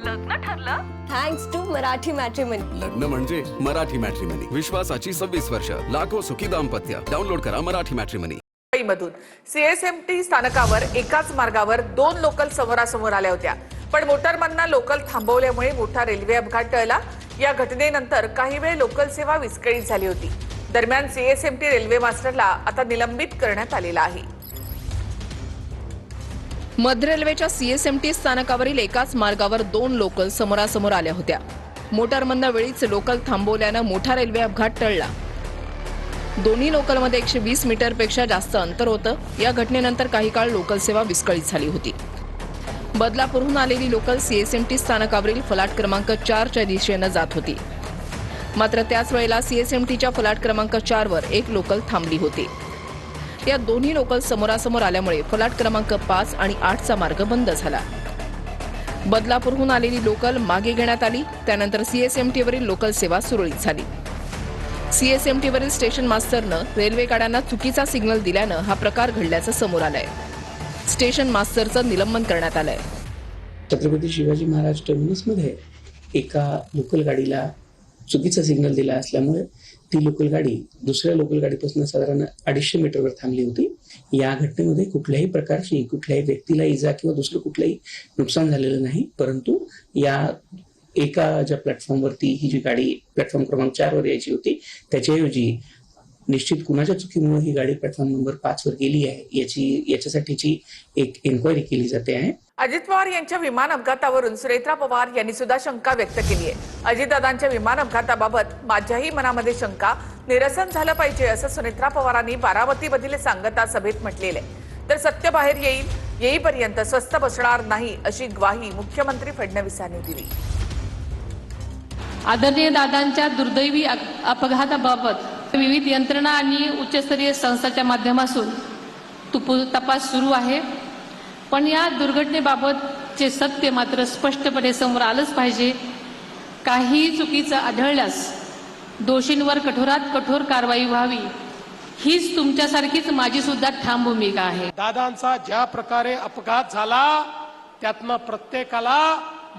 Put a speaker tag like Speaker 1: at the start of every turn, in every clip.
Speaker 1: लग्न ठरलं
Speaker 2: thanks to Marathi matrimony.
Speaker 3: लग्न म्हणजे मराठी मॅट्रिमनी. विश्वासाची 26 वर्ष. लाखो सुखी दाम्पत्य. डाउनलोड करा मराठी मॅट्रिमनी.
Speaker 4: मुंबईमधून सीएसएमटी स्थानकावर एकाच मार्गावर दोन लोकल समोरासमोर आल्या होत्या, पण मोटारमॅनना लोकल थांबवल्यामुळे मोठा रेल्वे अपघात टळला. या घटनेनंतर काही वेळ लोकल सेवा विस्कळीत झाली होती. दरम्यान सीएसएमटी रेल्वे मास्टरला आता निलंबित करण्यात आलेला आहे.
Speaker 5: मध्य रेल्वेच्या सीएसएमटी स्थानकावरील एकाच मार्गावर दोन लोकल समोरासमोर आल्या होत्या. मोटारमॅनना वेळीच लोकल थांबवल्यानं मोठा रेल्वे अपघात टळला. दोन्ही लोकलमध्ये 120 मीटरपेक्षा जास्त अंतर होतं. या घटनेनंतर काही काळ लोकल सेवा विस्कळीत झाली होती. बदलापूरहून आलेली लोकल सीएसएमटी स्थानकावरील फलाट क्रमांक 4च्या दिशेनं जात होती. मात्र त्याच वेळेला सीएसएमटीच्या फलाट क्रमांक 4वर एक लोकल थांबली होती. या दोन्ही लोकल समोरासमोर आल्यामुळे फलाट क्रमांक 5 आणि 8चा मार्ग बंद झाला. बदलापूरहून आलेली लोकल मागे घेण्यात आली. त्यानंतर सीएसएमटीवरील लोकल सेवा सुरळीत झाली. सीएसएमटीवरील स्टेशन मास्टरनं रेल्वे गाड्यांना चुकीचा सिग्नल दिल्यानं हा प्रकार घडल्याचं समोर आलंय. स्टेशन मास्टरचं निलंबन करण्यात आलंय.
Speaker 6: छत्रपती शिवाजी महाराज टर्मिनसमध्ये एका लोकल गाडीला चुकीचा सिग्नल दिला असल्यामुळे ती लोकल गाडी दुसऱ्या लोकल गाडीपासून साधारण 250 मीटरवर थांबली होती. या घटनेमध्ये कुठल्याही प्रकारची कुठल्याही व्यक्तीला इजा किंवा दुसरं कुठलंही नुकसान झालेलं नाही. परंतु या एका ज्या प्लॅटफॉर्मवरती ही जी गाडी प्लॅटफॉर्म क्रमांक 4वर यायची होती त्याच्याऐवजी निश्चित कुणाच्या चुकीमुळे ही गाडी प्लॅटफॉर्म नंबर 5वर गेली आहे याच्यासाठीची एक एन्क्वायरी केली जाते आहे.
Speaker 4: अजित पवार यांच्या विमान अपघातावरून सुनेत्रा पवार यांनी सुद्धा शंका व्यक्त केली आहे. अजितदादांच्या विमान अपघाताबाबत माझ्याही मनामध्ये शंका निरसन झालं पाहिजे असं सुनेत्रा पवारांनी बारामतीमधील सांगता सभेत म्हटलेलं आहे. तर सत्य बाहेर येईपर्यंत स्वस्थ बसणार नाही अशी ग्वाही मुख्यमंत्री फडणवीसांनी दिली.
Speaker 7: आदरणीय दादांच्या दुर्दैवी अपघाताबाबत विविध यंत्रणा आणि उच्चस्तरीय संस्थांच्या माध्यमातून तपास सुरू आहे. पण या दुर्घटनेबाबतचे सत्य मात्र स्पष्टपणे समोर आलंच पाहिजे. काही चुकीचं आढळल्यास दोषींवर कठोरात कठोर कारवाई व्हावी हीच तुमच्यासारखीच माझी सुद्धा ठाम भूमिका आहे.
Speaker 8: दादांचा ज्या प्रकारे अपघात झाला त्यातनं प्रत्येकाला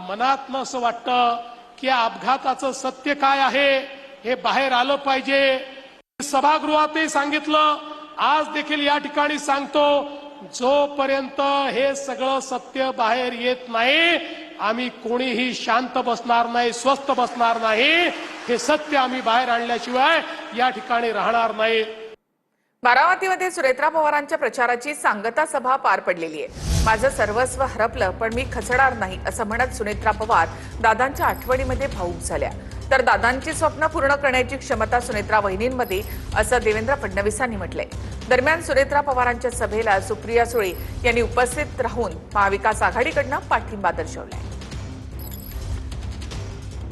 Speaker 8: मनातनं असं वाटतं की या अपघाताचं सत्य काय आहे हे बाहेर आलं पाहिजे. सभागृहातही सांगितलं, आज देखील या ठिकाणी सांगतो, जोपर्यंत हे सगळं सत्य बाहेर येत नाही आम्ही कोणीही शांत बसणार नाही, स्वस्थ बसणार नाही. हे सत्य आम्ही बाहेर आणल्याशिवाय या ठिकाणी राहणार नाही.
Speaker 4: बारामतीमध्ये सुनेत्रा पवारांच्या प्रचाराची सांगता सभा पार पडलेली आहे. माझं सर्वस्व हरपलं पण मी खचणार नाही असं म्हणत सुनेत्रा पवार दादांच्या आठवणीमध्ये भावूक झाल्या. तर दादांची स्वप्न पूर्ण करण्याची क्षमता सुनेत्रा वहिनींमध्ये असं देवेंद्र फडणवीसांनी म्हटलंय. दरम्यान सुनेत्रा पवारांच्या सभेला सुप्रिया सुळे यांनी उपस्थित राहून महाविकास आघाडीकडनं पाठिंबा दर्शवलाय.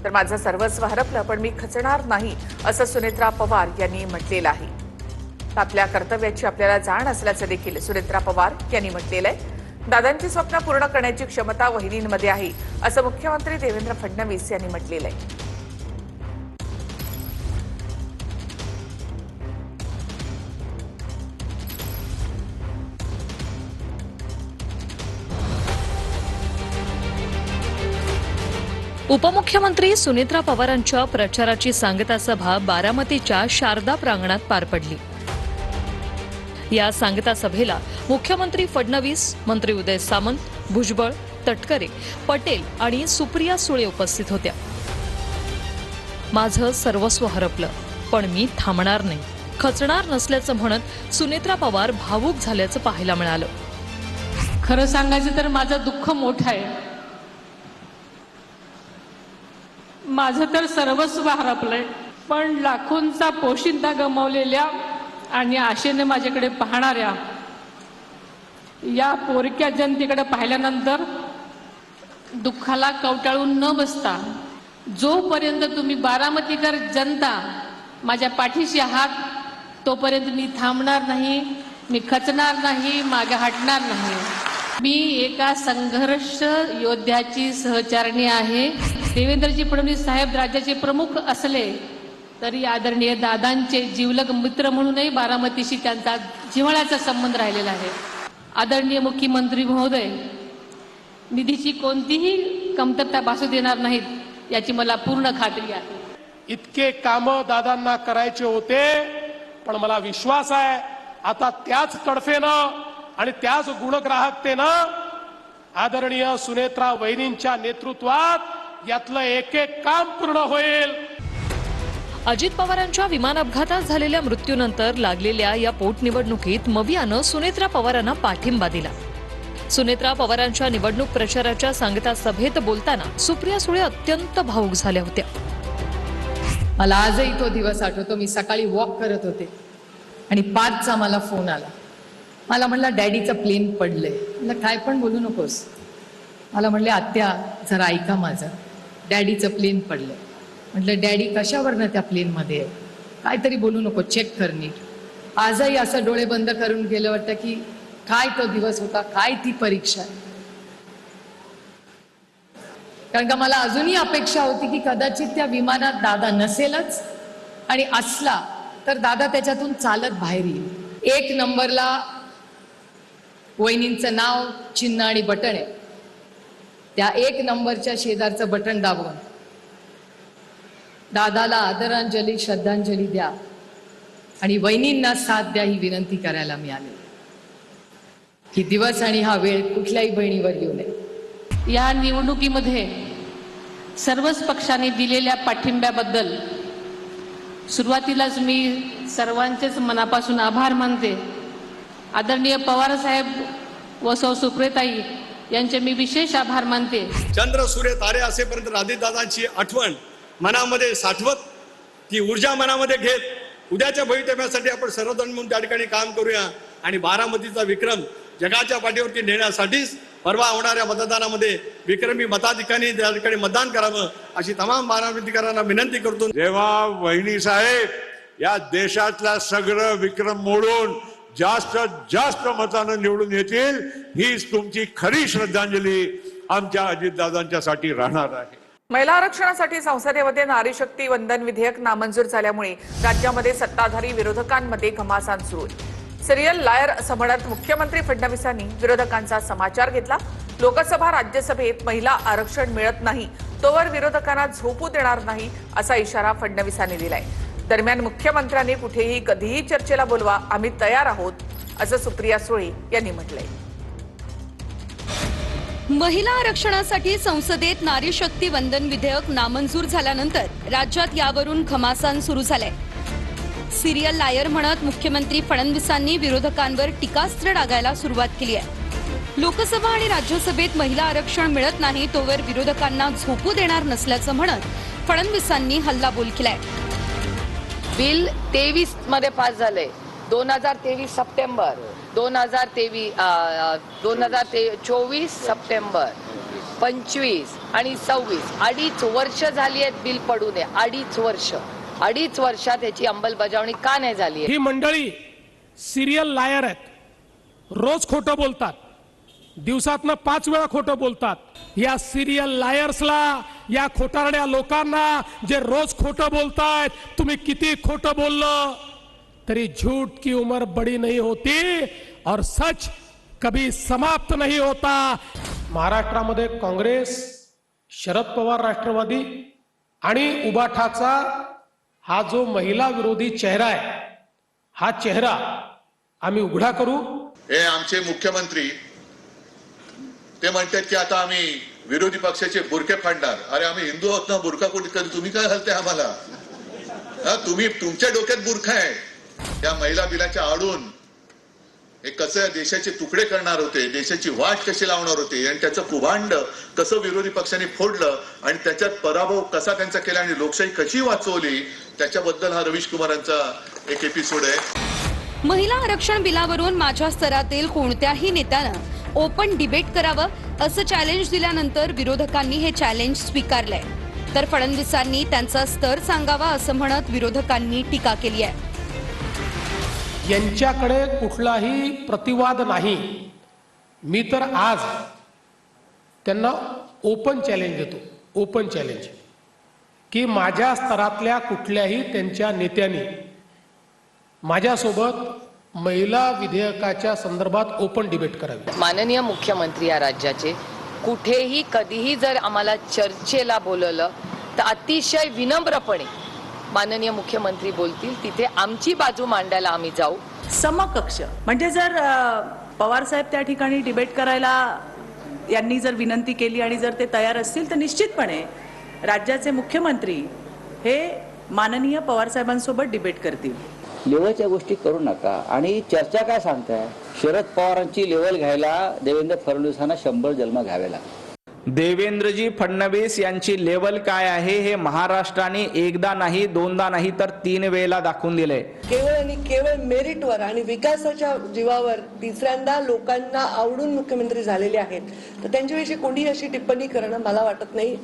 Speaker 4: तर माझं सर्वस्व हरपलं पण मी खचणार नाही असं सुनेत्रा पवार यांनी म्हटलेलं आहे. आपल्या कर्तव्याची आपल्याला जाण असल्याचं देखील सुनेत्रा पवार यांनी म्हटलेलं आहे. दादांची स्वप्न पूर्ण करण्याची क्षमता वहिनींमध्ये आहे असं मुख्यमंत्री देवेंद्र फडणवीस यांनी म्हटलेलं आहे.
Speaker 9: उपमुख्यमंत्री सुनेत्रा पवारांच्या प्रचाराची सांगता सभा बारामतीच्या शारदा प्रांगणात पार पडली. या सांगता सभेला मुख्यमंत्री फडणवीस, मंत्री उदय सामंत, भुजबळ, तटकरे, पटेल आणि सुप्रिया सुळे उपस्थित होत्या. माझं सर्वस्व हरपलं पण मी थांबणार नाही, खचणार नसल्याचं म्हणत सुनेत्रा पवार भावूक झाल्याचं पाहायला मिळालं.
Speaker 7: खरं सांगायचं तर माझं दुःख मोठं आहे. माझं तर सर्वस्व हरपलंय पण लाखोंचा पोशिंदा गमावलेल्या आणि आशेने माझ्याकडे पाहणाऱ्या या पोरक्या जनतेकडे पाहिल्यानंतर दुःखाला कवटाळून न बसता जोपर्यंत तुम्ही बारामतीकर जनता माझ्या पाठीशी आहात तोपर्यंत मी थांबणार नाही, मी खचणार नाही, मागे हटणार नाही. मी एका संघर्ष योद्ध्याची सहचारणी आहे. देवेंद्रजी फडणवीस साहेब राज्याचे प्रमुख असले तरी आदरणीय दादांचे जिवलग मित्र म्हणूनही बारामतीशी त्यांचा जिव्हाळ्याचा संबंध राहिलेला आहे. आदरणीय मुख्यमंत्री महोदय, निधीची कोणतीही कमतरता भासू देणार नाहीत याची मला पूर्ण खात्री आहे.
Speaker 8: इतके कामं दादांना करायचे होते, पण मला विश्वास आहे आता त्याच तडफेनं आणि त्याच गुणग्राहकतेनं आदरणीय सुनेत्रा वहिनींच्या नेतृत्वात यातलं एक एक काम पूर्ण होईल.
Speaker 9: अजित पवारांच्या विमान अपघातात झालेल्या मृत्यूनंतर लागलेल्या या पोटनिवडणुकीत मवियानं सुनेत्रा पवारांना पाठिंबा दिला. सुनेत्रा पवारांच्या निवडणूक प्रचाराच्या सांगता सभेत बोलताना सुप्रिया सुळे अत्यंत भावूक झाल्या होत्या.
Speaker 5: मला आजही तो दिवस आठवतो. मी सकाळी वॉक करत होते आणि 5चा मला फोन आला. मला म्हणला डॅडीचं प्लेन पडलंय. म्हणलं काय पण बोलू नकोस. मला म्हणले आत्या जरा ऐका माझं, डॅडीचं प्लेन पडलंय. म्हटलं डॅडी कशावरनं त्या प्लेनमध्ये आहे, काहीतरी बोलू नको, चेक कर नीट. आजही असं डोळे बंद करून गेलं वाटतं की काय तो दिवस होता, काय ती परीक्षा आहे. कारण का मला अजूनही अपेक्षा होती की कदाचित त्या विमानात दादा नसेलच, आणि असला तर दादा त्याच्यातून चालत बाहेर येईल. 1 नंबरला वहिनींचं नाव, चिन्ह आणि बटन आहे. त्या 1 नंबरच्या शेजारचं बटन दाबून दादाला आदरांजली, श्रद्धांजली द्या आणि वहिनींना साथ द्या ही विनंती करायला मी आले. ही दिवस आणि हा वेळ कुठल्याही बहिणीवर येऊ नये.
Speaker 7: या निवडणुकीमध्ये सर्वच पक्षांनी दिलेल्या पाठिंब्याबद्दल सुरुवातीलाच मी सर्वांचेच मनापासून आभार मानते. आदरणीय पवार साहेब व सौ सुप्रियाताई यांचे मी विशेष आभार मानते.
Speaker 1: चंद्र सूर्य तारे असेपर्यंत राधिदादांची आठवण मनामध्ये साठवत, ती ऊर्जा मनामध्ये घेत उद्याच्या भवितव्यासाठी आपण सर्वजण म्हणून त्या ठिकाणी काम करूया आणि बारामतीचा विक्रम जगाच्या पाठीवरती नेण्यासाठीच परवा होणाऱ्या मतदानामध्ये विक्रमी मताधिकाऱ्यांनी त्या ठिकाणी मतदान करावं अशी तमाम बारामतीकरांना विनंती करतो.
Speaker 10: जेव्हा वहिनी साहेब या देशातला सगळं विक्रम मोडून जास्तीत जास्त मतानं निवडून येतील, हीच तुमची खरी श्रद्धांजली आमच्या अजितदादांच्यासाठी राहणार आहे.
Speaker 4: महिला आरक्षणासाठी संसदेमध्ये नारी शक्ती वंदन विधेयक नामंजूर झाल्यामुळे राज्यामध्ये सत्ताधारी विरोधकांमध्ये घमासान सुरू आहे. सिरियल लायर असं म्हणत मुख्यमंत्री फडणवीसांनी विरोधकांचा समाचार घेतला. लोकसभा राज्यसभेत महिला आरक्षण मिळत नाही तोवर विरोधकांना झोपू देणार नाही असा इशारा फडणवीसांनी दिलाय. दरम्यान मुख्यमंत्र्यांनी कुठेही कधीही चर्चेला बोलवा, आम्ही तयार आहोत असं सुप्रिया सुळे यांनी म्हटलंय.
Speaker 2: महिला आरक्षणासाठी संसदेत नारी शक्ती वंदन विधेयक नामंजूर झाल्यानंतर राज्यात यावरून घमासान सुरू झालंय. सिरियल लायर म्हणत मुख्यमंत्री फडणवीसांनी विरोधकांवर टीकास्त्र डागायला सुरुवात केली आहे. लोकसभा आणि राज्यसभेत महिला आरक्षण मिळत नाही तोवर विरोधकांना झोपू देणार नसल्याचं म्हणत फडणवीसांनी हल्लाबोल केलाय.
Speaker 5: बिल 23 मध्ये पास झालंय. 2023 सप्टेंबर, 2024 सप्टेंबर, 25 आणि 26 2.5 वर्ष झाली आहेत बिल पडू नये. 2.5 वर्षात याची अंमलबजावणी का नाही झाली?
Speaker 8: ही मंडळी सिरियल लायर आहेत, रोज खोटं बोलतात, दिवसातनं 5 वेळा खोटं बोलतात. या सिरियल लायर्सला, या खोटारड्या लोकांना जे रोज खोटं बोलतायत, तुम्ही किती खोटं बोललं तरी झूठ की उम्र बड़ी नहीं होती और सच कभी समाप्त नहीं होता. महाराष्ट्रामध्ये काँग्रेस, शरद पवार राष्ट्रवादी आणि उबाठाचा हा जो महिला विरोधी चेहरा आहे, हा चेहरा आम्ही उघडा करू.
Speaker 11: हे आमचे मुख्यमंत्री ते म्हणतात की आता आम्ही विरोधी पक्षाचे बुरके फाडणार. अरे आम्ही हिंदू आहोत ना, बुरका कुठे कधी तुम्ही काय घालताय आम्हाला? तुम्ही तुमच्या डोक्यात बुरखा आहे. त्या महिला बिलाच्या आडून हे कसं देशाचे तुकडे करणार होते, देशाची वाट कशी लावणार होते आणि त्याचं कुभांड कसं विरोधी पक्षांनी फोडलं आणि त्याच्यात पराभव कसा त्यांचा केला आणि लोकशाही कशी वाचवली, त्याच्याबद्दल हा रवीश कुमारांचा एक एपिसोड आहे.
Speaker 2: महिला आरक्षण बिलावरून माझ्या स्तरातील कोणत्याही नेत्यानं ओपन डिबेट करावं असं चॅलेंज दिल्यानंतर विरोधकांनी हे चॅलेंज स्वीकारलंय. तर फडणवीसांनी त्यांचा स्तर सांगावा असं म्हणत विरोधकांनी टीका केली आहे.
Speaker 8: यांच्याकडे कुठलाही प्रतिवाद नाही. मी तर आज त्यांना ओपन चॅलेंज देतो, ओपन चॅलेंज, की माझ्या स्तरातल्या कुठल्याही त्यांच्या नेत्यांनी माझ्यासोबत महिला विधेयकाच्या संदर्भात ओपन डिबेट करावी.
Speaker 5: माननीय मुख्यमंत्री या राज्याचे
Speaker 12: कुठेही कधीही जर आम्हाला चर्चेला बोलवलं तर अतिशय विनम्रपणे माननीय मुख्यमंत्री बोलतील तिथे आमची बाजू मांडायला आम्ही जाऊ.
Speaker 13: समकक्ष म्हणजे जर पवार साहेब त्या ठिकाणी डिबेट करायला यांनी जर विनंती केली आणि जर ते तयार असतील तर निश्चितपणे राज्याचे मुख्यमंत्री हे माननीय पवार साहेबांसोबत डिबेट करतील.
Speaker 14: लेवलच्या गोष्टी करू नका. आणि चर्चा काय सांगताय, शरद पवारांची लेवल घ्यायला देवेंद्र फडणवीसांना 100 जन्म घ्यावे लागले.
Speaker 15: देवेंद्रजी फडणवीस यांची लेवल काय आहे हे महाराष्ट्राने एकदा नाही, दोनदा नाही तर 3 वेळेला दाखवून दिले.
Speaker 16: केवळ आणि केवळ मेरिटवर आणि विकासाच्या जीवावर तिसऱ्यांदा लोकांना आवडून मुख्यमंत्री झालेले आहेत. तर त्यांच्याविषयी कोणीही अशी टिप्पणी करणं मला वाटत नाही.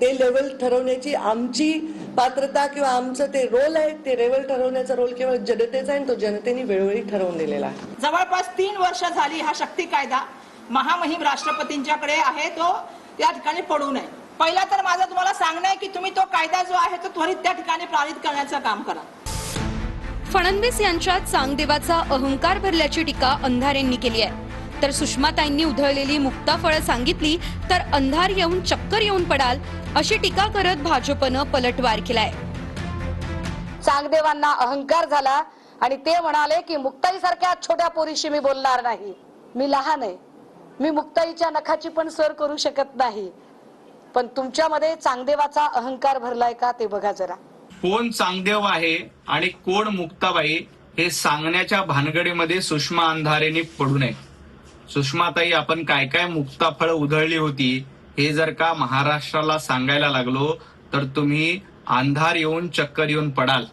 Speaker 16: ते लेवल ठरवण्याची आमची पात्रता किंवा आमचं ते रोल आहे, ते लेवल ठरवण्याचा रोल केवळ जनतेचा आहे आणि तो जनतेने वेळोवेळी ठरवून दिलेला आहे.
Speaker 17: जवळपास 3 वर्ष झाली हा शक्ती कायदा महामहिम राष्ट्रपतींच्याकडे आहे, तो त्या ठिकाणी पडू नये. पहिला तर माझं तुम्हाला सांगणं आहे की तुम्ही तो कायदा जो आहे तो त्वरित त्या ठिकाणी पारित करण्याचं काम करा.
Speaker 2: फडणवीस यांच्यात चांगदेवाचा अहंकार भरल्याची टीका अंधारेंनी केली आहे. तर सुषमाताईंनी उधळलेली मुक्ताफळं सांगितली तर अंधार येऊन चक्कर येऊन पडाल अशी टीका करत भाजपनं पलटवार केलाय.
Speaker 18: चांगदेवांना अहंकार झाला आणि ते म्हणाले की मुक्ताई सारख्या छोट्या पोरीशी मी बोलणार नाही, मी लहान आहे, मी मुक्ताईच्या नखाची पण सर करू शकत नाही. पण तुमच्यामध्ये चांगदेवाचा अहंकार भरलाय का ते बघा जरा.
Speaker 15: कोण चांगदेव आहे आणि कोण मुक्ताबाई हे सांगण्याच्या भानगडीमध्ये सुषमा अंधारेंनी पडू नये. सुषमाताई, आपण काय काय मुक्ताफळ उधळली होती हे जर का महाराष्ट्राला सांगायला लागलो तर तुम्ही अंधार येऊन चक्कर येऊन पडाल.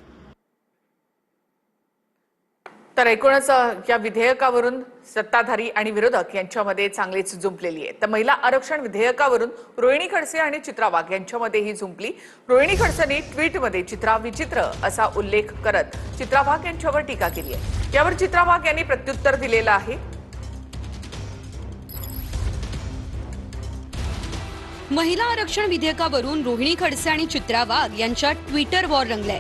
Speaker 4: तर एकूणच या विधेयकावरून सत्ताधारी आणि विरोधक यांच्यामध्ये चांगलीच जुंपलेली आहे. तर महिला आरक्षण विधेयकावरून रोहिणी खडसे आणि चित्रा वाघ यांच्यामध्ये ही जुंपली. रोहिणी खडसेंनी ट्विटमध्ये चित्रा विचित्र असा उल्लेख करत चित्रा वाघ यांच्यावर टीका केली आहे. यावर चित्रा वाघ यांनी प्रत्युत्तर दिलेलं आहे.
Speaker 2: महिला आरक्षण विधेयकावरून रोहिणी खडसे आणि चित्रा वाघ यांच्या ट्विटर वॉर रंगलाय.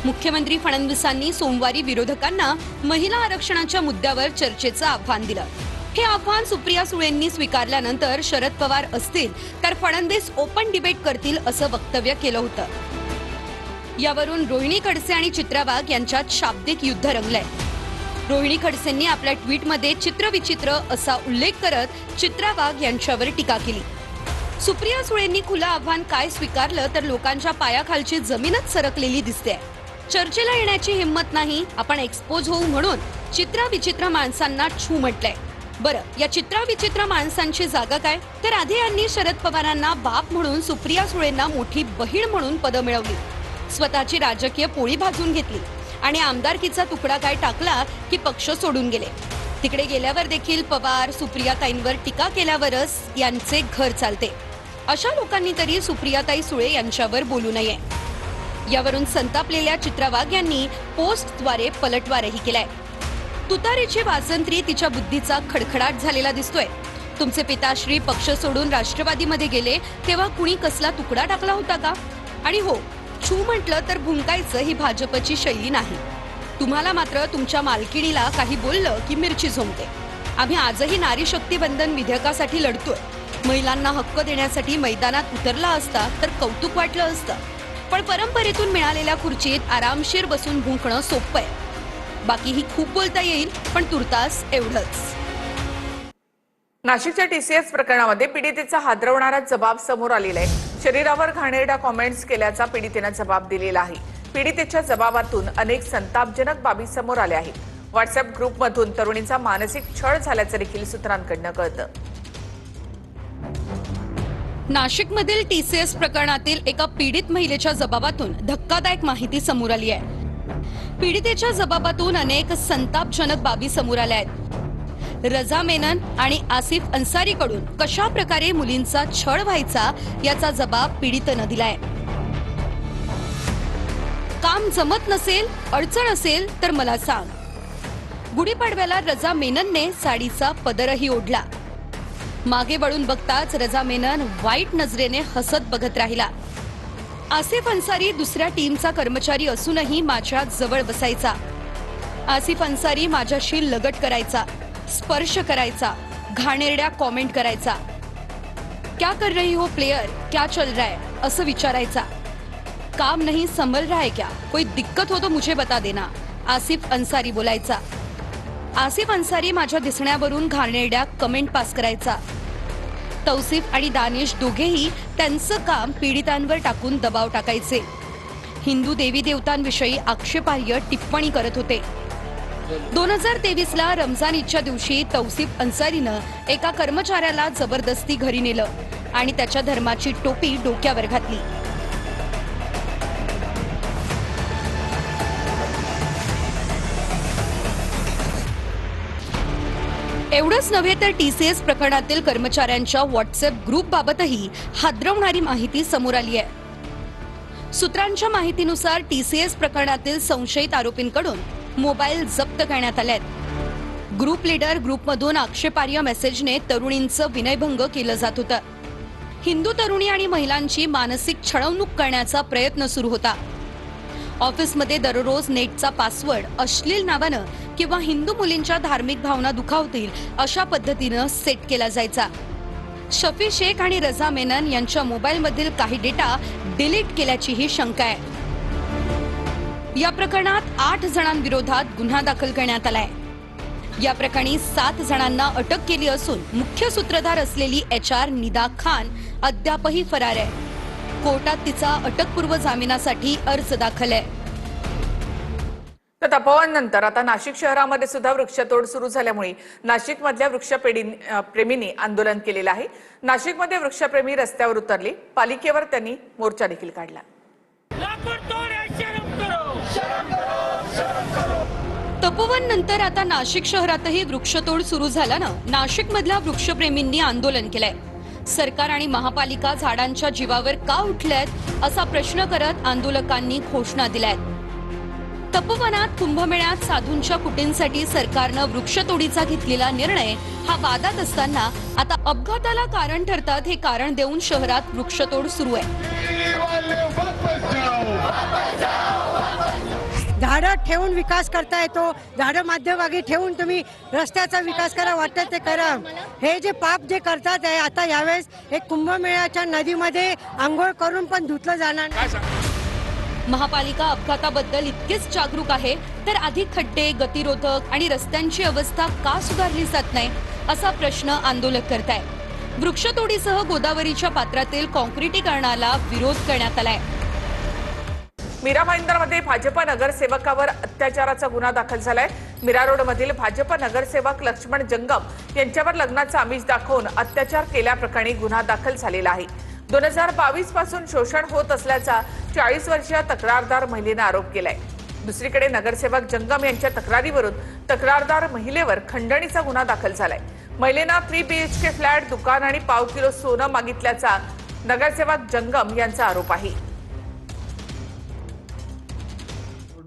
Speaker 2: मुख्यमंत्री फडणवीसांनी सोमवारी विरोधकांना महिला आरक्षणाच्या मुद्द्यावर चर्चेचं आव्हान दिलं. हे आव्हान सुप्रिया सुळेंनी स्वीकारल्यानंतर शरद पवार असतील तर फडणवीस ओपन डिबेट करतील असं वक्तव्य केलं होतं. यावरून रोहिणी खडसे आणि चित्रा वाघ यांच्यात शाब्दिक युद्ध रंगलंय. रोहिणी खडसेंनी आपल्या ट्विटमध्ये चित्रविचित्र असा उल्लेख करत चित्रा वाघ यांच्यावर टीका केली. सुप्रिया सुळेंनी खुलं आव्हान काय स्वीकारलं तर लोकांच्या पायाखालची जमीनच सरकलेली दिसते. चर्चेला येण्याची हिंमत नाही, आपण एक्सपोज होऊ म्हणून चित्रा विचित्र माणसांना छू म्हटलंय. बरं, या चित्रा विचित्र माणसांची जागा काय? तर आधी यांनी शरद पवारांना बाप म्हणून सुप्रिया सुळेंना मोठी बहीण म्हणून पदं मिळवली, स्वतःची राजकीय पोळी भाजून घेतली आणि आमदारकीचा तुकडा काय टाकला की पक्ष सोडून गेले. तिकडे गेल्यावर देखील पवार सुप्रियाताईंवर टीका केल्यावरच यांचे घर चालते. अशा लोकांनी तरी सुप्रियाताई सुळे यांच्यावर बोलू नये. यावरून संतापलेल्या चित्रा वाघ यांनी पोस्टद्वारे पलटवारही केलाय. तुतारीची वाजंत्री तिच्या बुद्धीचा खडखडाट झालेला दिसतोय. तुमचे पिताश्री पक्ष सोडून राष्ट्रवादीमध्ये गेले तेव्हा कुणी कसला तुकडा टाकला होता का? आणि हो, छू म्हटलं तर भुंकायचं ही भाजपची शैली नाही. तुम्हाला मात्र तुमच्या मालकिणीला काही बोललं की मिरची झोंबते. आम्ही आजही नारी शक्ती वंदन विधेयकासाठी लढतोय. महिलांना हक्क देण्यासाठी मैदानात उतरला असता तर कौतुक वाटलं असतं, पण परंपरेतून मिळालेल्या खुर्चीत आरामशीर बसून भुंकणं सोपं आहे. बाकीही खूप बोलता येईल, पण तुर्तास एवढंच.
Speaker 4: नाशिकच्या टीसीएस प्रकरणामध्ये पीडितेचा हादरवणारा जबाब समोर आलेला आहे. शरीरावर घाणेरड्या कॉमेंट्स केल्याचा पीडितेनं जबाब दिलेला आहे. पीडितेच्या जबाबातून अनेक संतापजनक बाबी समोर आल्या आहेत. व्हॉट्सअप ग्रुपमधून तरुणीचा मानसिक छळ झाल्याचं देखील सूत्रांकडनं कळतं.
Speaker 2: नाशिकमधील टीसीएस प्रकरणातील एका पीडित महिलेच्या जबाबातून धक्कादायक माहिती समोर आली आहे. पीडितेच्या जबाबातून अनेक संतापजनक बाबी समोर आल्या आहेत. रजा मेनन आणि आसिफ अन्सारीकडून कशा प्रकारे मुलींचा छळ व्हायचा याचा जबाब पीडितेनं दिलाय. काम जमत नसेल, अडचण असेल तर मला सांग. गुढीपाडव्याला रजा मेननने साडीचा पदरही ओढला. मागे वळून बघताच रजा मेनन वाईट नजरेने हसत बघत राहिला. आसिफ अन्सारी दुसऱ्या टीमचा कर्मचारी असूनही माझ्या जवळ बसायचा. आसिफ अन्सारी माझ्याशी लगट करायचा, स्पर्श करायचा, घाणेरड्या कॉमेंट करायचा, क्या कर रही हो प्लेयर, क्या चल रहा है असं विचारायचा, काम नहीं संभल रहा है क्या, कोई दिक्कत हो तो मुझे बता देना, आसिफ अन्सारी बोलायचा. आसिफ अन्सारी माझ्या दिसण्यावरून घाणेरड्या कमेंट पास करायचा. तौसिफ आणि दानिश दोघेही त्यांचं काम पीडितांवर टाकून दबाव टाकायचे. हिंदू देवी देवतांविषयी आक्षेपार्ह टिप्पणी करत होते. 2023ला रमजान ईदच्या दिवशी तौसिफ अन्सारीनं एका कर्मचाऱ्याला जबरदस्ती घरी नेलं आणि त्याच्या धर्माची टोपी डोक्यावर घातली. एवढंच नव्हे तर TCS प्रकरणातील कर्मचाऱ्यांच्या व्हॉट्सअप ग्रुपबाबतही हादरवणारी माहिती समोर आली आहे. सूत्रांच्या माहितीनुसार TCS प्रकरणातील संशयित आरोपींकडून मोबाईल जप्त करण्यात आलेत. ग्रुप लीडर ग्रुपमधून आक्षेपार्ह मेसेजने तरुणींचं विनयभंग केलं जात होतं. हिंदू तरुणी आणि महिलांची मानसिक छळवणूक करण्याचा प्रयत्न सुरू होता. ऑफिसमध्ये दररोज नेटचा पासवर्ड अश्लील नावानं किंवा हिंदू मुलींच्या धार्मिक भावना दुखावतील अशा पद्धतीनं सेट केला जायचा. शफी शेख आणि रजा मेनन यांच्या मोबाईलमधील काही डेटा डिलीट केल्याचीही शंका आहे. या प्रकरणात 8 जणांविरोधात गुन्हा दाखल करण्यात आलाय. या प्रकरणी 7 जणांना अटक केली असून मुख्य सूत्रधार असलेली HR निदा खान अद्यापही फरार आहे. कोर्टात तिचा अटकपूर्व जामिनासाठी अर्ज दाखल आहे.
Speaker 4: तर तपोवननंतर आता नाशिक शहरामध्ये सुद्धा वृक्षतोड सुरू झाल्यामुळे नाशिकमधल्या वृक्षप्रेमींनी आंदोलन केलेलं आहे. नाशिकमध्ये वृक्षप्रेमी रस्त्यावर उतरले. पालिकेवर त्यांनी मोर्चा देखील काढला.
Speaker 2: तपोवन नंतर आता नाशिक शहरातही वृक्षतोड सुरू झाल्यानं नाशिकमधल्या वृक्षप्रेमींनी आंदोलन केलंय. सरकार आणि महापालिका झाडांच्या जीवावर का उठल्यात असा प्रश्न करत आंदोलकांनी घोषणा दिल्यात. तपोवनात कुंभमेळ्यात साधूंच्या कुटींसाठी सरकारनं वृक्षतोडीचा घेतलेला निर्णय हा वादात असताना आता अपघाताला कारण ठरतात हे कारण देऊन शहरात वृक्षतोड सुरू आहे.
Speaker 19: झाडं ठेवून विकास करता येतो. झाडं मध्यभागी ठेवून तुम्ही रस्त्याचा विकास करा, वाटतं ते करा. हे जे पाप जे करतात आहे आता यावेळेस हे कुंभमेळ्याच्या नदीमध्ये आंघोळ करून पण धुतलं जाणार नाही.
Speaker 2: महापालिका अपघाताबद्दल इतकेच जागरूक आहे तर अधिक खड्डे, गतिरोधक आणि रस्त्यांची अवस्था का सुधारली जात नाही असा प्रश्न आंदोलक करतायत. वृक्षतोडीसह गोदावरीच्या पात्रातील काँक्रिटीकरणाला विरोध करण्यात आलाय.
Speaker 4: मीरा भाईंदरमध्ये भाजप नगरसेवकावर अत्याचाराचा गुन्हा दाखल झालाय. मीरा रोडमधील भाजप नगरसेवक लक्ष्मण जंगम यांच्यावर लग्नाचं आमिष दाखवून अत्याचार केल्याप्रकरणी गुन्हा दाखल झालेला आहे. 2022 पासून शोषण होत असल्याचा 40 वर्षीय तक्रारदार महिलेनं आरोप केलाय. दुसरीकडे नगरसेवक जंगम यांच्या तक्रारीवरून तक्रारदार महिलेवर खंडणीचा गुन्हा दाखल झालाय. महिलेनं 3 BHK फ्लॅट, दुकान आणि पाव किलो सोनं मागितल्याचा नगरसेवक जंगम यांचा आरोप आहे.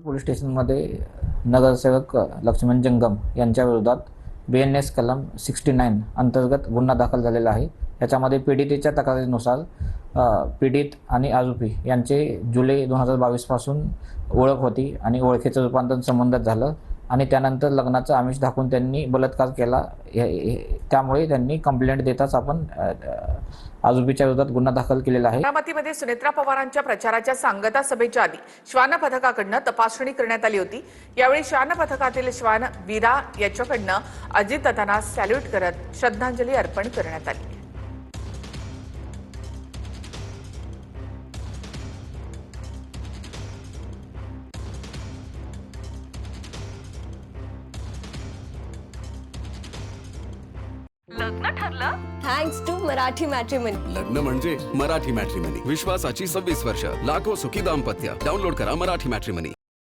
Speaker 20: पोलीस स्टेशनमध्ये नगरसेवक लक्ष्मण जंगम यांच्या विरोधात BNS कलम 69 अंतर्गत गुन्हा दाखल झालेला आहे. याच्यामध्ये पीडितेच्या तक्रारीनुसार पीडित आणि आरोपी यांचे जुलै 2022 पासून ओळख होती आणि ओळखीचं रूपांतर संबंधात झालं आणि त्यानंतर लग्नाचं आमिष दाखवून त्यांनी बलात्कार केला. त्यामुळे त्यांनी कंप्लेंट देताच आपण आरोपीच्या विरोधात गुन्हा दाखल केलेला आहे.
Speaker 4: बारामतीमध्ये सुनेत्रा पवारांच्या प्रचाराच्या सांगता सभेच्या आधी श्वान पथकाकडनं तपासणी करण्यात आली होती. यावेळी श्वान पथकातील श्वान वीरा याच्याकडनं अजितदादांना सॅल्यूट करत श्रद्धांजली अर्पण करण्यात आली.
Speaker 21: लग्न ठरलं थँक्स टू मराठी मॅट्रिमनी.
Speaker 3: लग्न म्हणजे मराठी मॅट्रिमनी. विश्वासाची 26 वर्ष, लाखो सुखी दाम्पत्य. डाउनलोड करा मराठी मॅट्रिमनी.